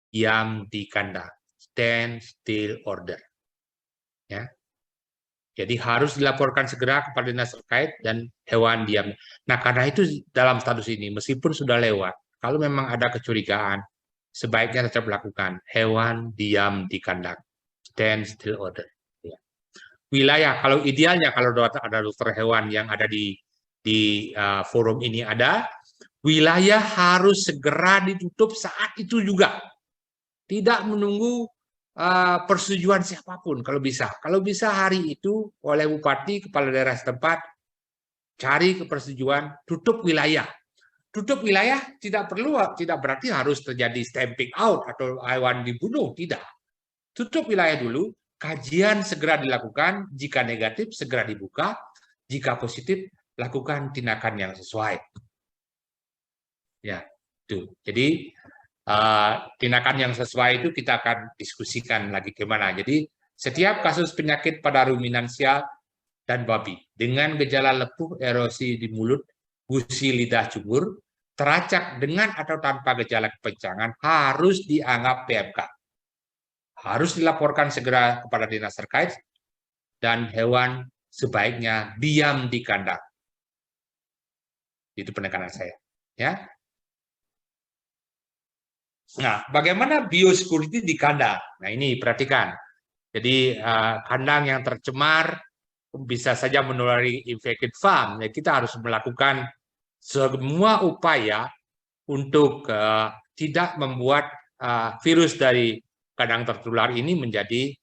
diam di kandang, stand still order. Ya. Jadi harus dilaporkan segera kepada dinas terkait dan hewan diam. Nah, karena itu dalam status ini, meskipun sudah lewat, kalau memang ada kecurigaan, sebaiknya tetap lakukan hewan diam di kandang, stand still order. Ya. Wilayah, kalau idealnya kalau ada dokter hewan yang ada di forum ini ada, wilayah harus segera ditutup saat itu juga, tidak menunggu persetujuan siapapun kalau bisa. Kalau bisa hari itu oleh bupati, kepala daerah setempat, cari persetujuan, tutup wilayah. Tutup wilayah tidak berarti harus terjadi stamping out atau hewan dibunuh, tidak. Tutup wilayah dulu, kajian segera dilakukan, jika negatif segera dibuka, jika positif lakukan tindakan yang sesuai. Ya, itu. Jadi tindakan yang sesuai itu kita akan diskusikan lagi gimana. Jadi setiap kasus penyakit pada ruminansia dan babi dengan gejala lepuh, erosi di mulut, gusi lidah cubur, teracak dengan atau tanpa gejala kepencangan harus dianggap PMK. Harus dilaporkan segera kepada dinas terkait dan hewan sebaiknya diam di kandang. Itu penekanan saya. Ya. Nah, bagaimana biosecurity di kandang? Nah, ini perhatikan. Jadi kandang yang tercemar bisa saja menulari infected farm. Ya, kita harus melakukan semua upaya untuk tidak membuat virus dari kandang tertular ini menjadi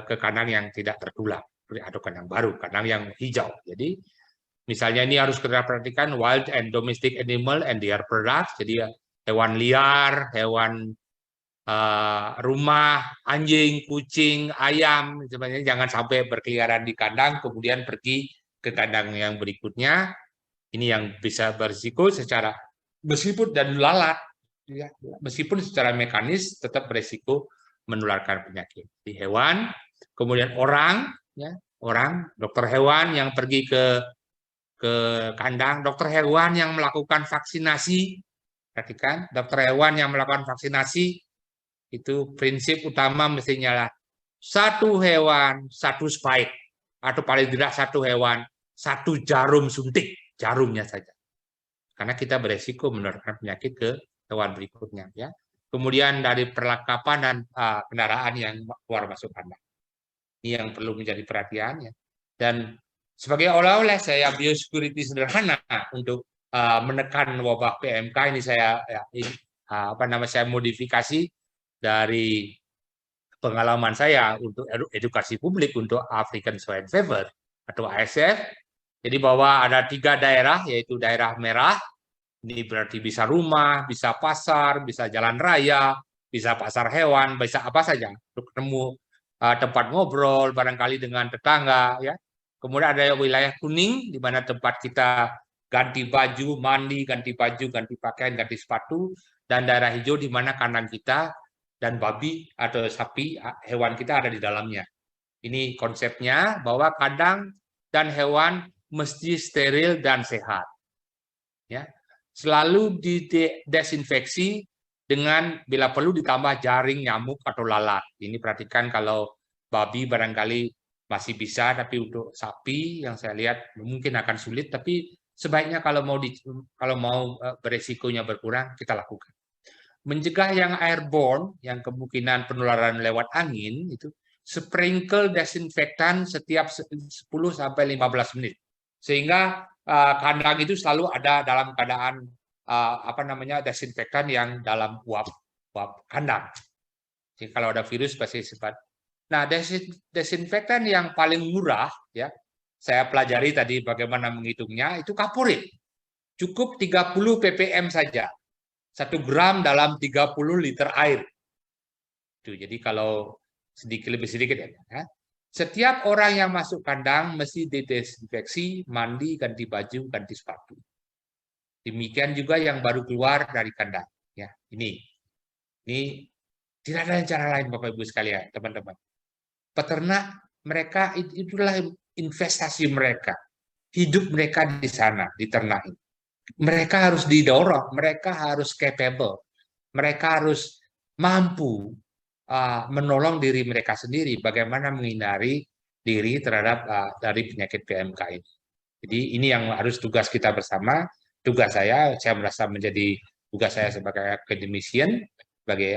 ke kandang yang tidak tertular atau kandang baru, kandang yang hijau. Jadi misalnya ini harus kita perhatikan wild and domestic animal and their products. Jadi hewan liar, hewan rumah, anjing, kucing, ayam, sebenarnya jangan sampai berkeliaran di kandang, kemudian pergi ke kandang yang berikutnya. Ini yang bisa berisiko secara meskipun dan lalat, ya, meskipun secara mekanis tetap berisiko menularkan penyakit. Di hewan, kemudian orang, ya, orang, dokter hewan yang pergi ke kandang, dokter hewan yang melakukan vaksinasi, perhatikan, dokter hewan yang melakukan vaksinasi itu prinsip utama mestinya lah satu hewan, satu spike, atau paling tidak satu hewan, satu jarum suntik, jarumnya saja. Karena kita beresiko menularkan penyakit ke hewan berikutnya. Ya. Kemudian dari perlengkapan dan kendaraan yang keluar masuk kandang. Ini yang perlu menjadi perhatian. Ya. Dan sebagai oleh-oleh saya biosecurity sederhana untuk menekan wabah PMK ini saya saya modifikasi dari pengalaman saya untuk edukasi publik untuk African Swine Fever atau ASF. Jadi bahwa ada 3 daerah, yaitu daerah merah, ini berarti bisa rumah, bisa pasar, bisa jalan raya, bisa pasar hewan, bisa apa saja untuk ketemu tempat ngobrol barangkali dengan tetangga, ya. Kemudian ada wilayah kuning di mana tempat kita ganti baju, mandi, ganti baju, ganti pakaian, ganti sepatu, dan daerah hijau di mana kandang kita dan babi atau sapi hewan kita ada di dalamnya. Ini konsepnya bahwa kandang dan hewan mesti steril dan sehat. Ya. Selalu didesinfeksi dengan bila perlu ditambah jaring nyamuk atau lalat. Ini perhatikan kalau babi barangkali masih bisa, tapi untuk sapi yang saya lihat mungkin akan sulit, tapi sebaiknya kalau mau beresikonya berkurang kita lakukan. Mencegah yang airborne, yang kemungkinan penularan lewat angin, itu sprinkle desinfektan setiap 10-15 menit. Sehingga kandang itu selalu ada dalam keadaan desinfektan yang dalam uap kandang. Jadi kalau ada virus pasti sempat. Nah, desinfektan yang paling murah, ya, saya pelajari tadi bagaimana menghitungnya, itu kapurit. Cukup 30 ppm saja. 1 gram dalam 30 liter air. Jadi kalau lebih sedikit ya. Setiap orang yang masuk kandang mesti didesinfeksi, mandi, ganti baju, ganti sepatu. Demikian juga yang baru keluar dari kandang. Ya, ini tidak ada cara lain Bapak Ibu sekalian, teman-teman. Peternak mereka itulah investasi mereka. Hidup mereka di sana, di ternak ini. Mereka harus didorong, mereka harus capable, mereka harus mampu menolong diri mereka sendiri, bagaimana menghindari diri terhadap dari penyakit PMK ini. Jadi ini yang harus tugas kita bersama. Tugas saya merasa menjadi tugas saya sebagai akademisian, sebagai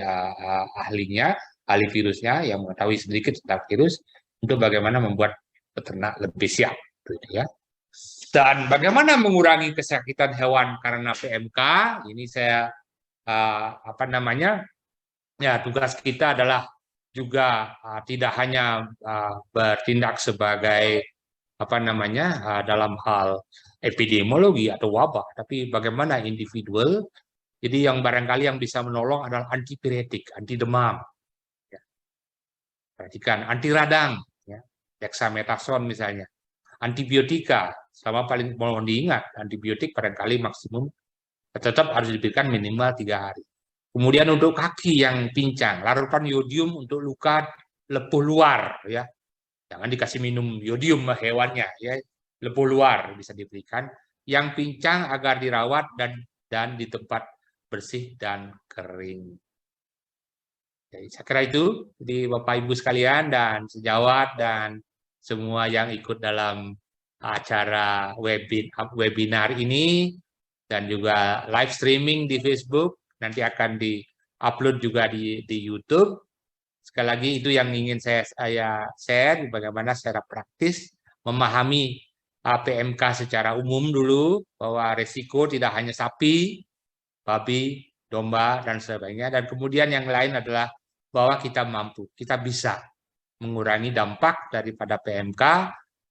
ahlinya, ahli virusnya yang mengetahui sedikit tentang virus, untuk bagaimana membuat peternak lebih siap, gitu ya. Dan bagaimana mengurangi kesakitan hewan karena PMK, ini saya ya tugas kita adalah juga tidak hanya bertindak sebagai dalam hal epidemiologi atau wabah, tapi bagaimana individual. Jadi yang barangkali yang bisa menolong adalah antipiretik, anti demam, ya. Perhatikan, anti radang, ya. Dexamethasone misalnya, antibiotika, sama paling mohon diingat, antibiotik barangkali maksimum tetap harus diberikan minimal 3 hari. Kemudian untuk kaki yang pincang, larutan yodium untuk luka lepuh luar, ya. Jangan dikasih minum yodium hewannya, ya. Lepuh luar bisa diberikan. Yang pincang agar dirawat dan di tempat bersih dan kering. Jadi, saya kira itu di Bapak Ibu sekalian dan sejawat dan semua yang ikut dalam acara webinar ini dan juga live streaming di Facebook, nanti akan di-upload juga di YouTube. Sekali lagi itu yang ingin saya share, bagaimana secara praktis memahami PMK secara umum dulu, bahwa resiko tidak hanya sapi, babi, domba, dan sebagainya. Dan kemudian yang lain adalah bahwa kita mampu, kita bisa mengurangi dampak daripada PMK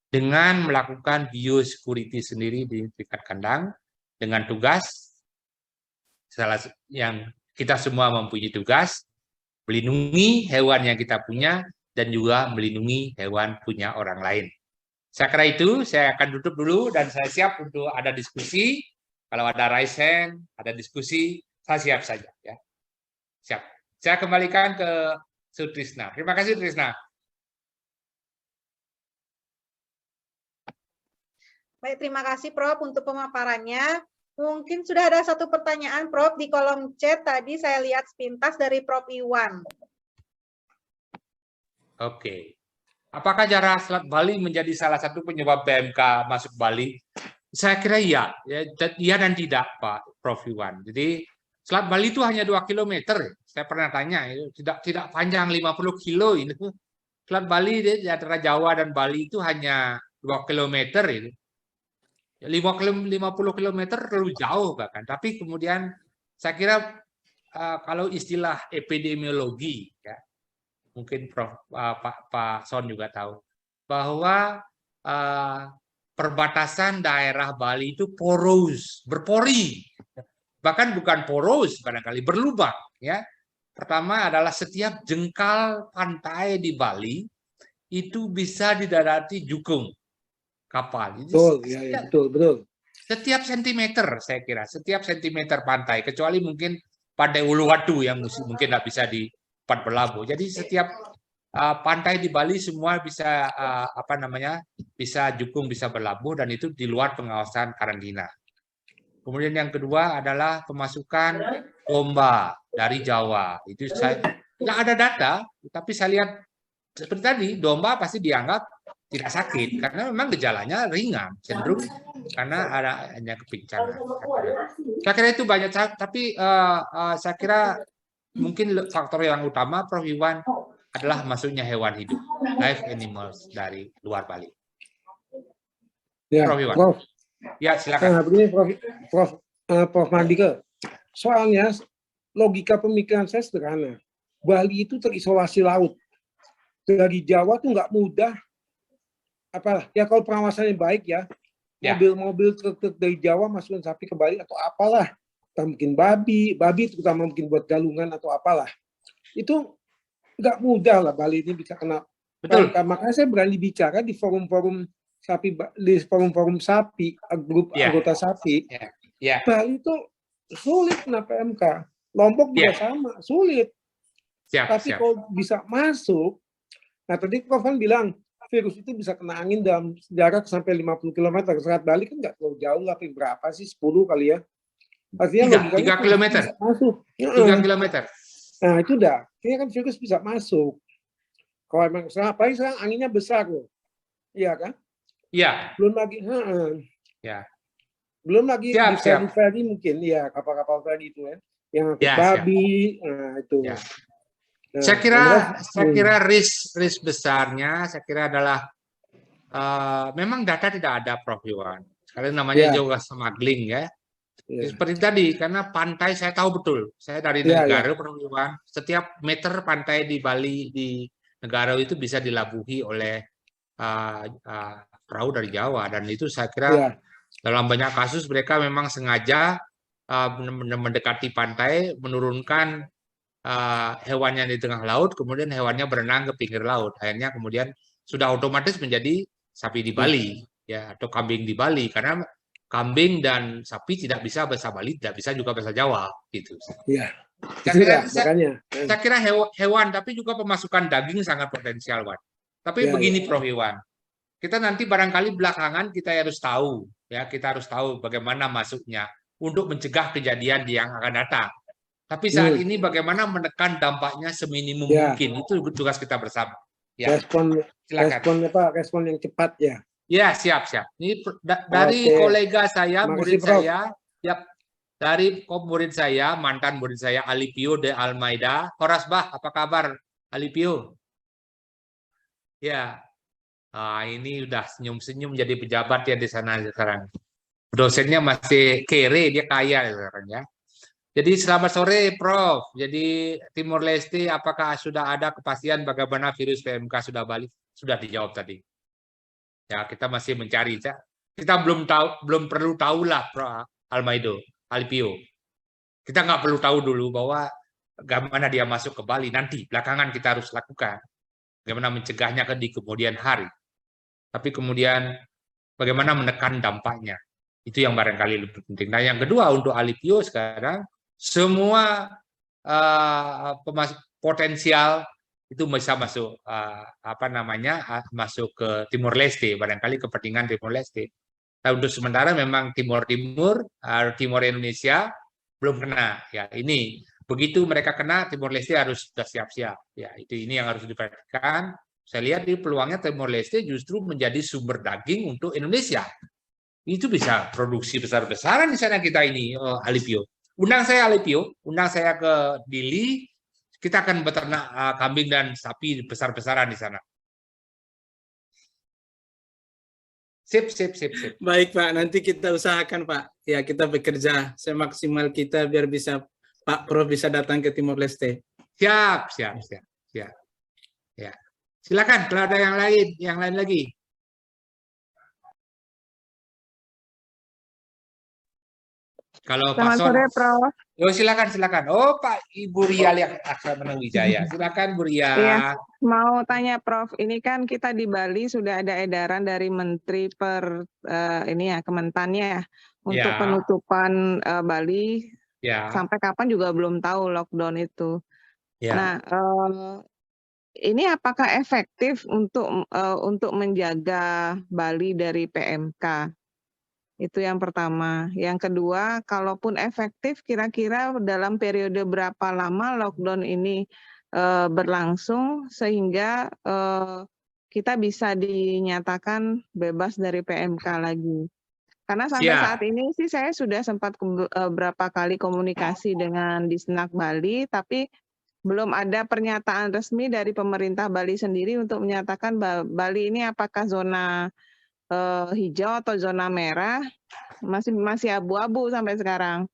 dengan melakukan biosecurity sendiri di tingkat kandang, dengan tugas yang kita semua mempunyai tugas, melindungi hewan yang kita punya, dan juga melindungi hewan punya orang lain. Saya kira itu, saya akan tutup dulu, dan saya siap untuk ada diskusi. Kalau ada raise hand, ada diskusi, saya siap saja. Ya. Siap. Saya kembalikan ke Sutrisna. Terima kasih, Trisna. Baik, terima kasih Prof untuk pemaparannya. Mungkin sudah ada satu pertanyaan Prof di kolom chat, tadi saya lihat sepintas dari Prof Iwan. Oke. Apakah jarah Selat Bali menjadi salah satu penyebab PMK masuk Bali? Saya kira iya, iya dan tidak, Pak Prof Iwan. Jadi Selat Bali itu hanya 2 km. Saya pernah tanya, tidak panjang 50 kilo ini. Selat Bali di antara Jawa dan Bali itu hanya 2 km itu. 50 km terlalu jauh bahkan. Tapi kemudian saya kira kalau istilah epidemiologi, ya, mungkin Pak Son juga tahu, bahwa perbatasan daerah Bali itu porous, berpori. Bahkan bukan porous, barangkali berlubang. Ya. Pertama adalah setiap jengkal pantai di Bali itu bisa didarati jukung kapal. Betul, ya, betul. Setiap sentimeter, saya kira, setiap sentimeter pantai, kecuali mungkin Pantai Uluwatu yang mungkin tidak bisa di tempat berlabuh. Jadi setiap pantai di Bali semua bisa bisa jukung, bisa berlabuh, dan itu di luar pengawasan karantina. Kemudian yang kedua adalah pemasukan domba dari Jawa. Itu saya tidak ada data, tapi saya lihat seperti tadi, domba pasti dianggap tidak sakit karena memang gejalanya ringan, cenderung karena hanya kepincangan. Saya kira itu banyak, tapi saya kira mungkin faktor yang utama, Prof Iwan, adalah masuknya hewan hidup, live animals dari luar Bali. Ya, Prof Iwan. Prof. Ya, silakan. Nah, begini Prof Mardika. Soalnya logika pemikiran saya sederhana. Bali itu terisolasi laut. Dari Jawa tuh nggak mudah. Ya kalau pengawasannya baik ya. Mobil-mobil truk dari Jawa masukin sapi ke Bali atau apalah. Atau mungkin babi terutama mungkin buat galungan atau apalah. Itu nggak mudah lah Bali ini bisa kena. Betul. Makanya saya berani bicara di forum-forum sapi, grup anggota sapi. Bali itu sulit kena PMK. Lombok juga sama, sulit. Tapi kalau bisa masuk, nah tadi Prof kan bilang virus itu bisa kena angin dalam jarak sampai 50 km. Selat Bali kan nggak terlalu jauh, tapi berapa sih? 10 kali ya. Artinya 3 km. Masuk. 3 km. Nah itu udah, ini kan virus bisa masuk. Kalau emang apalagi sekarang anginnya besar loh, iya kan? Iya, Belum lagi, ya, belum lagi di siap. ferry mungkin, ya kapal-kapal ferry itu ya, yang angkut Ya, siap. babi, nah itu. Ya. Nah, Saya kira risk besarnya, saya kira adalah memang data tidak ada, Prof. Iwan. Sekali namanya ya, juga smuggling ya. ya, Seperti tadi, karena pantai saya tahu betul. Saya dari ya, negara, Prof. Iwan, setiap meter pantai di Bali, di negara itu bisa dilabuhi oleh perahu dari Jawa. Dan itu saya kira ya, dalam banyak kasus mereka memang sengaja mendekati pantai, menurunkan hewannya di tengah laut, kemudian hewannya berenang ke pinggir laut. Akhirnya kemudian sudah otomatis menjadi sapi di Bali, ya, atau kambing di Bali, karena kambing dan sapi tidak bisa bahasa Bali, tidak bisa juga bahasa Jawa, gitu. ya. Makanya. Saya kira hewan, tapi juga pemasukan daging sangat potensial, Wan. Tapi Ya, begini, Prof. Iwan, kita nanti barangkali belakangan kita harus tahu, ya, kita harus tahu bagaimana masuknya untuk mencegah kejadian yang akan datang. Tapi saat ini bagaimana menekan dampaknya seminimum mungkin, itu tugas kita bersama. Ya. Respon yang cepat ya. Ya, siap. Ini dari kolega saya, murid saya, ya, dari murid saya, mantan murid saya, Alipio de Almeida. Horas Bah, apa kabar, Alipio? Ya, ini udah senyum-senyum jadi pejabat ya di sana sekarang. Dosennya masih kere, dia kaya sekarang ya. Jadi selamat sore, Prof. Jadi Timor Leste, apakah sudah ada kepastian bagaimana virus PMK sudah balik? Sudah dijawab tadi. Ya, kita masih mencari. Kita belum perlu tahu lah, Prof. Alipio. Kita nggak perlu tahu dulu bahwa bagaimana dia masuk ke Bali. Nanti belakangan kita harus lakukan. Bagaimana mencegahnya di kemudian hari. Tapi kemudian bagaimana menekan dampaknya. Itu yang barangkali lebih penting. Nah, yang kedua untuk Alipio sekarang, semua potensial itu bisa masuk masuk ke Timor Leste, barangkali kepentingan Timor Leste. Nah, untuk sementara memang Timor Indonesia belum kena. Ya, ini begitu mereka kena, Timor Leste harus sudah siap-siap. Ya, ini yang harus diperhatikan. Saya lihat di peluangnya Timor Leste justru menjadi sumber daging untuk Indonesia. Itu bisa produksi besar-besaran di sana kita ini, Alipio. Undang saya, Alipio, undang saya ke Dili, kita akan beternak kambing dan sapi besar-besaran di sana. Sip. Baik, Pak. Nanti kita usahakan, Pak. Ya, kita bekerja semaksimal kita biar bisa Pak Prof bisa datang ke Timor Leste. Siap. Ya. Silakan kalau ada yang lain lagi. Kalau Pak Son, sore, Prof. Oh, silakan. Oh, Pak Ibu Ria Laksamana Wijaya. Silakan, Bu Ria. Iya, mau tanya Prof, ini kan kita di Bali sudah ada edaran dari Menteri Kementannya ya, untuk penutupan Bali. Ya. Sampai kapan juga belum tahu lockdown itu. Ya. Nah, ini apakah efektif untuk menjaga Bali dari PMK? Itu yang pertama. Yang kedua, kalaupun efektif, kira-kira dalam periode berapa lama lockdown ini berlangsung sehingga kita bisa dinyatakan bebas dari PMK lagi. Karena sampai saat ini sih saya sudah sempat beberapa kali komunikasi dengan Disnak Bali, tapi belum ada pernyataan resmi dari pemerintah Bali sendiri untuk menyatakan Bali ini apakah zona hijau atau zona merah, masih abu-abu sampai sekarang.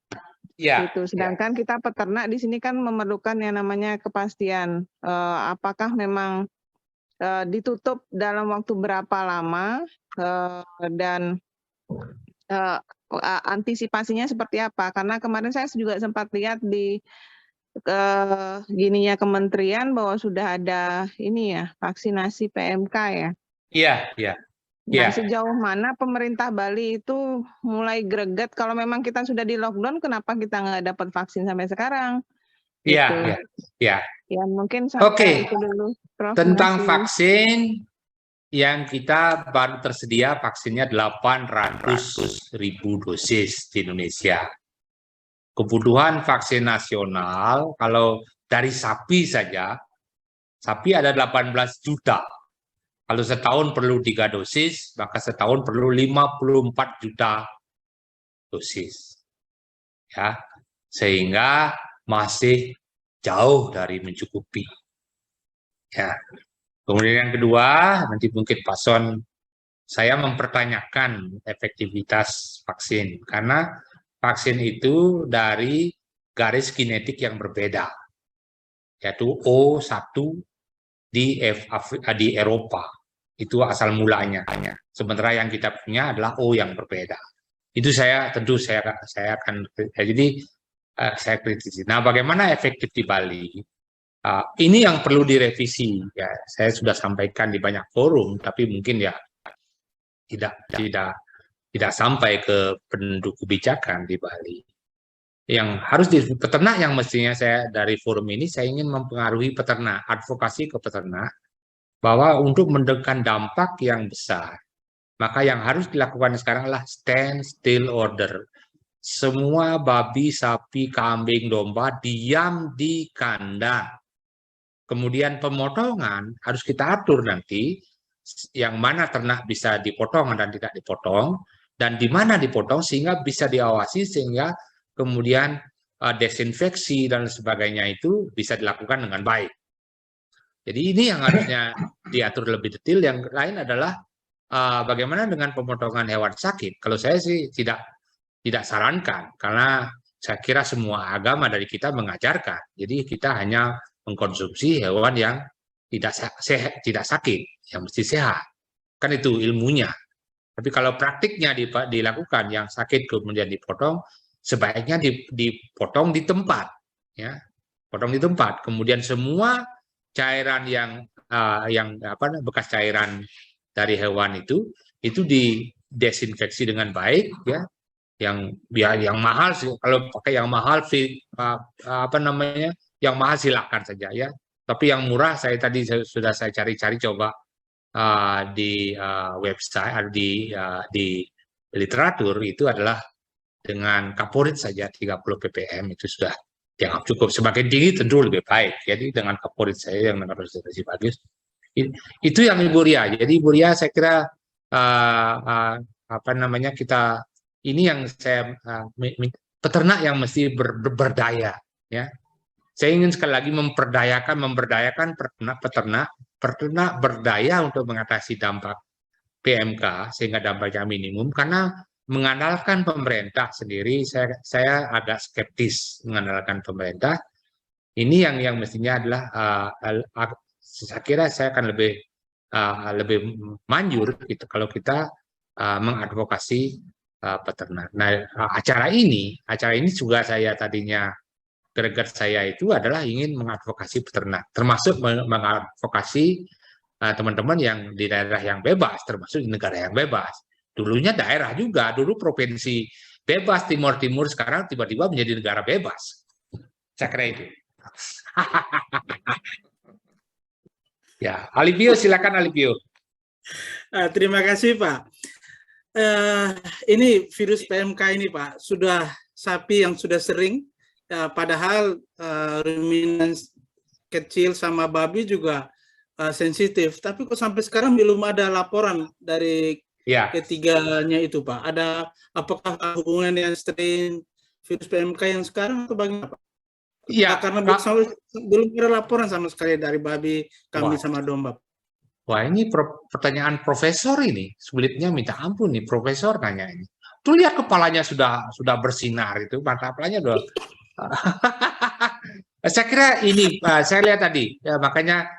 Ya. Gitu. Sedangkan kita peternak di sini kan memerlukan yang namanya kepastian. Apakah memang ditutup dalam waktu berapa lama dan antisipasinya seperti apa? Karena kemarin saya juga sempat lihat di kementerian bahwa sudah ada vaksinasi PMK ya. Iya. Nah, sejauh mana pemerintah Bali itu mulai greget kalau memang kita sudah di lockdown, kenapa kita nggak dapat vaksin sampai sekarang? Iya. Ya, mungkin sampai itu dulu, Prof. Tentang vaksin, yang kita baru tersedia vaksinnya 800.000 dosis di Indonesia. Kebutuhan vaksin nasional, kalau dari sapi saja, sapi ada 18 juta. Kalau setahun perlu 3 dosis, maka setahun perlu 54 juta dosis. Ya, sehingga masih jauh dari mencukupi. Ya. Kemudian yang kedua, nanti mungkin Pak Son, saya mempertanyakan efektivitas vaksin karena vaksin itu dari garis kinetik yang berbeda, yaitu O1 di Eropa, itu asal mulanya. Sementara yang kita punya adalah O yang berbeda. Itu saya akan jadi saya kritisi. Nah, bagaimana efektif di Bali? Ini yang perlu direvisi. Ya, saya sudah sampaikan di banyak forum, tapi mungkin ya tidak sampai ke penduduk kebijakan di Bali. Yang harus di peternak yang mestinya saya dari forum ini saya ingin mempengaruhi peternak, advokasi ke peternak bahwa untuk mendekan dampak yang besar, maka yang harus dilakukan sekarang adalah stand still order. Semua babi, sapi, kambing, domba diam di kandang. Kemudian pemotongan harus kita atur nanti yang mana ternak bisa dipotong dan tidak dipotong, dan di mana dipotong sehingga bisa diawasi sehingga kemudian desinfeksi dan sebagainya itu bisa dilakukan dengan baik. Jadi ini yang harusnya diatur lebih detail. Yang lain adalah bagaimana dengan pemotongan hewan sakit. Kalau saya sih tidak sarankan, karena saya kira semua agama dari kita mengajarkan. Jadi kita hanya mengkonsumsi hewan yang tidak sakit, yang mesti sehat. Kan itu ilmunya. Tapi kalau praktiknya dilakukan yang sakit kemudian dipotong, sebaiknya dipotong di tempat, ya, potong di tempat. Kemudian semua cairan yang bekas cairan dari hewan itu didesinfeksi dengan baik, ya. Yang mahal sih, kalau pakai yang mahal yang mahal silakan saja, ya. Tapi yang murah tadi sudah saya cari-cari coba di website atau di literatur itu adalah dengan kaporit saja 30 ppm itu sudah dianggap cukup. Semakin tinggi tentu lebih baik. Jadi dengan kaporit saya yang dengan konsentrasi bagus itu yang Ibu Ria. Jadi Ibu Ria saya kira kita ini yang saya peternak yang mesti berdaya, ya. Saya ingin sekali lagi memberdayakan peternak berdaya untuk mengatasi dampak PMK sehingga dampaknya minimum, karena mengandalkan pemerintah sendiri saya agak skeptis mengandalkan pemerintah. Ini yang mestinya adalah saya kira saya akan lebih manjur gitu kalau kita mengadvokasi peternak. Nah, acara ini juga saya tadinya greget saya itu adalah ingin mengadvokasi peternak, termasuk mengadvokasi teman-teman yang di daerah yang bebas, termasuk di negara yang bebas. Dulunya daerah juga, dulu provinsi bebas Timur, sekarang tiba-tiba menjadi negara bebas. Saya kira itu. Ya, Alipio, silakan Alipio. Terima kasih Pak. Ini virus PMK ini Pak, sudah sapi yang sudah sering, padahal ruminan kecil sama babi juga sensitif. Tapi kok sampai sekarang belum ada laporan dari ketiganya itu Pak. Apakah hubungan dengan strain virus PMK yang sekarang atau bagaimana Pak? Iya, karena belum ada laporan sama sekali dari babi, kambing sama domba. Wah, ini pertanyaan profesor ini. Sulitnya minta ampun nih profesor nanya ini. Tuh lihat kepalanya sudah bersinar itu, mata kepalanya udah. Saya kira ini saya lihat tadi ya, makanya